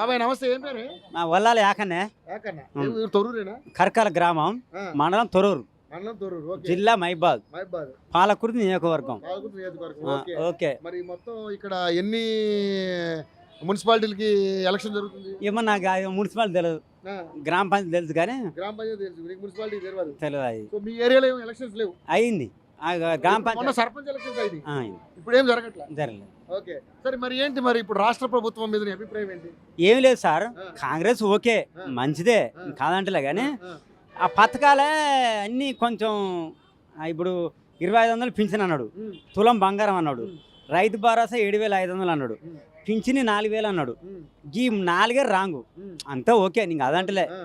బాబాయ్ నమస్తే, ఏం పేరు? నా వల్లాలి యాకనే ఏకన్నా. ఏ ఊరు? తొర్రూరేనా? కర్కాల గ్రామం, మండలం తొర్రూరు, మండలం తొర్రూరు. ఓకే. జిల్లా మైబాద్, మహబాద్. పాలకుర్తి నియోజకవర్గం. పాలకుర్తి నియోజకవర్గం. ఓకే. ఓకే. మరి మొత్తం ఇక్కడ ఎన్ని మున్సిపాలిటీలకి ఎలక్షన్ జరుగుతుంది? ఏమన్నా నాకు మున్సిపాలిటీ తెలియదు, ఆ, గ్రామ పంచాయతీ తెలుసు కానీ గ్రామ పంచాయతీ తెలుసు, మీకు మున్సిపాలిటీ తెలియదు. తెలియదు. అది సో మీ ఏరియాలో ఏం ఎలక్షన్స్ లేవు? అయింది ఆ గ్రామ మొన్న పంచాయతీ సర్పంచ్ ఎలక్షన్స్ అయింది, అయింది, ఇప్పుడు ఏం జరగట్లేదు. జరగలేదు. ఓకే. సరే మరి ఏంటి మరి ఇప్పుడు రాష్ట్ర ప్రభుత్వం మీద నీ అభిప్రాయం ఏంటి? ఏమి లేదు సార్, ఆ. కాంగ్రెస్ ఓకే మంచిదే ఆ. కాదంటలే కానీ ఆ, ఆ పథకాలే అన్నీ కొంచెం ఇప్పుడు 2500 పింఛన్ అన్నాడు, ఉమ్, తులం బంగారం అన్నాడు, ఉమ్, రైతు భరోసా 7500 అన్నాడు, ఉమ్, పింఛని 4000 అన్నాడు. ఉమ్, ఈ 4 రాంగు ఉమ్, అంతా ఓకే, నీకు అదంటలే. ఆ,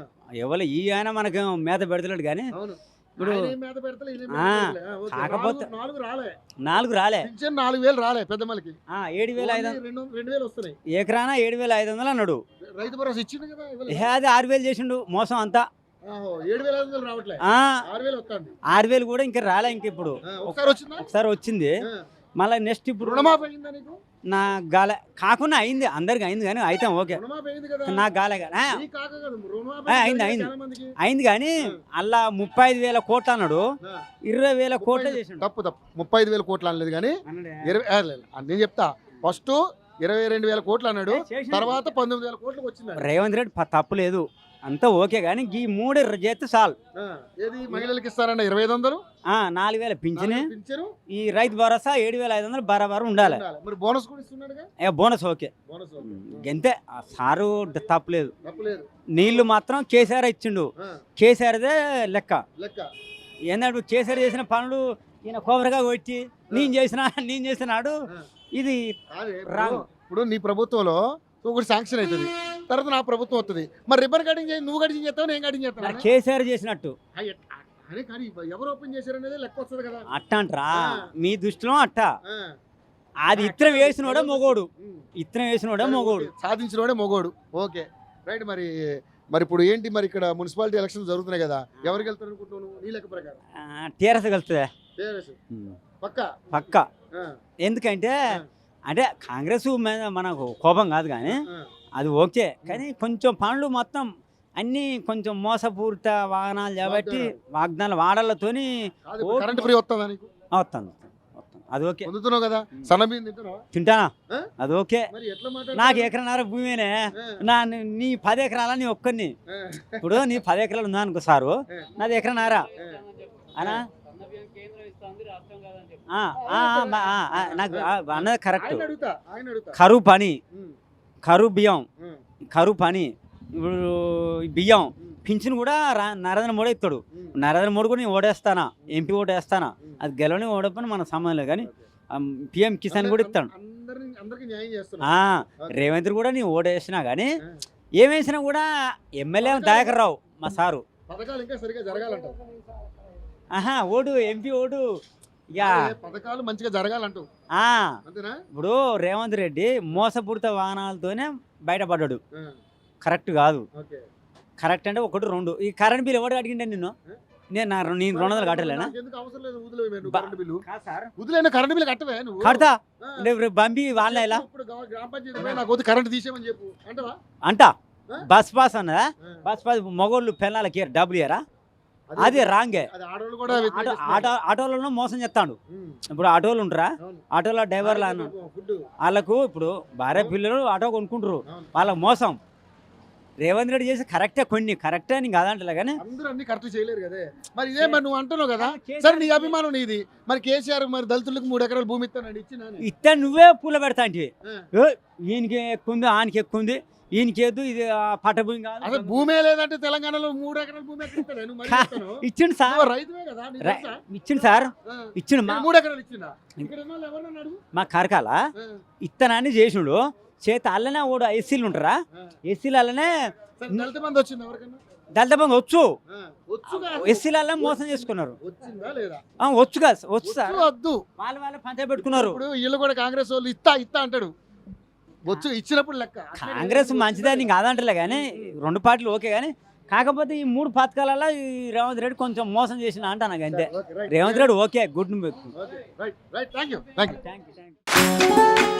ఎవరు ఈ ఆయన మనకు మేత పెడతలేడు కానీ అవును. ఇప్పుడు ఆయన ఏం మీద పెడతలే, ఈయన ఏం మీద ఆ, పెడతలే. ఆ, ఓకే. కాకపోతే నాలుగు రాలే, 4 రాలే, పింఛన్ 4000 రాలే పెద్దమ్మలకి. 7500 2000 వస్తున్నాయి. ఎకరానా 7500 అన్నాడు. రైతు భరోసా ఇచ్చింది కదా, ఇవ్వలేదు. అది 6000 చేసిండు మోసం అంతా. 7500 రావట్లే, ఆ, 6000 వస్తుంది. 6000 కూడా ఇంకా రాలే. ఇంక ఇప్పుడు ఒకసారి వచ్చిందా? ఒకసారి వచ్చింది, ఆ, మళ్ళీ నెక్స్ట్ ఇప్పుడు రుణమాఫీ అయిందా నీకు? నా గాలే కాకుండా అయింది, అందరికి అయింది కానీ అయితే ఓకే, రుణమాఫీ అయింది కదా. నాకు గాలే కానీ నీకు కాక కదా, రుణమాఫీ అయింది, అయింది అయింది. చాలా మందికి. అయింది కానీ అలా 35,000 కోట్లు అన్నాడు, ఆ, 20,000 కోట్లు చేసిండు. తప్పు 35,000 కోట్లు అనలేదు కానీ 20 నేను చెప్తా, ఫస్ట్ 22,000 కోట్లు అన్నాడు, చేసిండు. తర్వాత 19,000 కోట్లకు వచ్చింది. రేవంత్ రెడ్డి తప్పులేదు, అంతా ఓకే కానీ ఈ 3 చేస్తే చాలు. ఏది మహిళలకు ఇస్తారన్న 2500 4,000 పింఛని, పింఛను ఈ రైతు భరోసా 7,500 బరాబర్ ఉండాలి. మరి బోనస్ కూడా ఇస్తున్నాడుగా. బోనస్ ఓకే, బోనస్ అంతే. ఆ సారు తప్పులేదు. తప్పులేదు. నీళ్లు మాత్రం కేసీఆర్ ఇచ్చిండు, ఆ, కేసీఆర్దే లెక్క. లెక్క. ఏంటంటే కేసీఆర్ చేసిన పనులు ఈయన కోబరగా వచ్చి నేను చేసినాడు. ఆ. ఇది కాదే, రాంగ్. ఇప్పుడు నీ ప్రభుత్వంలో ఒకటి శాంక్షన్ అవుతుంది, తర్వాత నా ప్రభుత్వం వస్తుంది. మరి రిబ్బన్ కటింగ్ చేయి, నువ్వు కటింగ్ చేస్తావు, నేను కటింగ్ చేస్తాను. కేసీఆర్ చేసినట్టు అరే కానీ ఎవరు ఓపెన్ చేశారనేది లెక్క వస్తుంది కదా. అట్ట అంటారా? ఆ. మీ దృష్టిలో అట్ట. ఆ, అది ఇత్తనం వేసినోడే మొగోడు, ఉమ్. ఇత్తనం వేసినోడే మొగోడు. సాధించినోడే మొగోడు. Okay right. మరి ఇప్పుడు ఏంటి మరి ఇక్కడ మున్సిపాలిటీ ఎలక్షన్ జరుగుతున్నాయి కదా, ఎవరికి వెళ్తారు అనుకుంటున్నావు నువ్వు? నీ లెక్క ప్రకారం టీఆర్ఎస్ కలుస్తుంది TRS. పక్క. పక్క. ఆ, ఎందుకంటే ఆ. అంటే కాంగ్రెస్ మీద మనకు కోపం కాదు కానీ ఆ, అది ఓకే కానీ కొంచెం పనులు మొత్తం అన్నీ కొంచెం మోసపూరిత వాహనాలు కాబట్టి వాగ్దానాలు వాడలతోని కాదు, ఇప్పుడు కరెంట్ ఫ్రీ వస్తుందా నీకు? వస్తుంది. అది ఓకే, పొందుతున్నావు కదా. సన్నబియ్యం తింటున్నావా? తింటానా? ఆ? అది ఓకే. మరి ఎట్లా మాట్లాడు? నాకు ఎకరన్నర భూమినే, నీ 10 ఎకరాల నీ ఒక్కరిని. ఇప్పుడు నీ 10 ఎకరాలు ఉందా అనుకో సారు, నాది ఎకరన్నర అనా? నాకు అన్నది కరెక్ట్. ఆయన అడుగుతా. కరువు పని, ఉమ్, కరువు బియ్యం, ఉమ్, కరువు పని. ఇప్పుడు ఈ బియ్యం ఉమ్, పింఛన్ కూడా నరేంద్ర మోడీ ఇస్తాడు. ఉమ్. నరేంద్ర మోడీ కూడా నేను ఓడేస్తానా, ఎంపీ ఓటేస్తానా, అది గెలవని ఓడపని మన సంబంధం లేదు కానీ పిఎం కిసాన్ కూడా ఇస్తాడు. అందరికి న్యాయం చేస్తున్నా. రేవంత్ కూడా నేను ఓటేసినా కానీ ఏమేసినా కూడా ఎమ్మెల్యే దయాకర్ రావు మా సారు. పథకాలు ఇంకా సరిగా జరగాలంట. ఓడు ఎంపీ ఓడు ఇక పథకాలు మంచిగా జరగాలంటూ అంతేనా? ఇప్పుడు రేవంత్ రెడ్డి మోసపూరిత వాహనాలతోనే బయటపడ్డాడు. ఆ, కరెక్ట్ కాదు. ఓకే. కరెక్ట్ అంటే 1 2 ఈ కరెంట్ బిల్ ఎవరు అడిగిండే నిన్ను? నేను 200 కట్టలేనా? ఎందుకు అవసరం లేదు, వదిలేవు నువ్వు కరెంట్ బిల్లు. సార్ వదిలేను, కరెంట్ బిల్లు కట్టవే నువ్వు. కడతా ఆ, రేపు బంబి వాళ్ళ ఇలా ఇప్పుడు గ్రామ పంచాయతీ పోయి నాకు వద్దు కరెంట్ తీసేయమని చెప్పు అంటవా? అంట. బస్ పాస్ అన్నదా? బస్ పాస్ మగోళ్ళు పిల్లలకి డబ్బులు ఇయరా? అది రాంగే. అది ఆడవాళ్ళు కూడా వ్యతిరేకిస్తున్నారు. ఆటోలను మోసం చేస్తాడు. ఉమ్, ఇప్పుడు ఆటోలు ఉంటారా, అవును. ఆటోలో డ్రైవర్లు అన్న ఫుడ్. వాళ్ళకు ఇప్పుడు భార్య పిల్లలు ఆటో కొనుక్కుంటారు, అవును. వాళ్ళకి మోసం. రేవంత్ రెడ్డి చేసి కరెక్టే, కొన్ని కరెక్టే అని కాదంటలే కానీ అందరూ అన్ని కరెక్ట్ చేయలేరు కదా. మరి ఇదే మరి నువ్వు అంటున్నావు కదా, సరే నీ అభిమానం నీది. మరి కేసీఆర్ మరి దళితులకు 3 ఎకరాల భూమి ఇస్తానండి, ఇచ్చినా? ఇస్తే నువ్వే పూల పెడతా అంటే ఆ. ఈయనకి ఎక్కువ ఉంది, ఆయనకి ఎక్కువ ఉంది, ఈయనకేదు ఇది పట్టభూమి కాదు. అసలు భూమే లేదంటే తెలంగాణలో 3 ఎకరాల భూమి ఎక్కడ ఇస్తాడు? నువ్వు మరి చెప్తాను. ఇచ్చిండు సార్, నువ్వు రైతువే కదా, నీకు తెలుసా? ఇచ్చిండు సార్, ఆ. ఇచ్చిండు. మా 3 ఎకరాలు ఇచ్చిందా? ఇక్కడ ఉన్న వాళ్ళు ఎవరన్నా అడుగు. మా కరకాల ఆ, ఇత్తనాన్ని చేసిండు చేత అల్లనే ఓడు ఎస్సీలు ఉంటారా, ఆ. ఎస్సీలు అల్లనే సరే, దళిత బంధు వచ్చిందా ఎవరికన్నా? దళిత బంధు వచ్చు, ఆ, వచ్చుగా. ఎస్సీలు అల్ల మోసం చేసుకున్నారు. వచ్చిందా లేదా? వచ్చుగా వచ్చు సార్, వచ్చు, వద్దు. వాళ్ళ పంచాయతీ పెట్టుకున్నారు. ఇప్పుడు వీళ్ళు కూడా కాంగ్రెస్ వాళ్ళు ఇస్తా అంటాడు, వచ్చు ఇచ్చినప్పుడు లెక్క. కాంగ్రెస్ మంచిదని కాదంటలే కానీ 2 పార్టీలు ఓకే కానీ కాకపోతే ఈ 3 పథకాలలో ఈ రేవంత్ రెడ్డి కొంచెం మోసం చేసిన అంట నాకు అంతే. Okay, right. Revanth Reddy okay good. Okay, right right thank you. Thank you.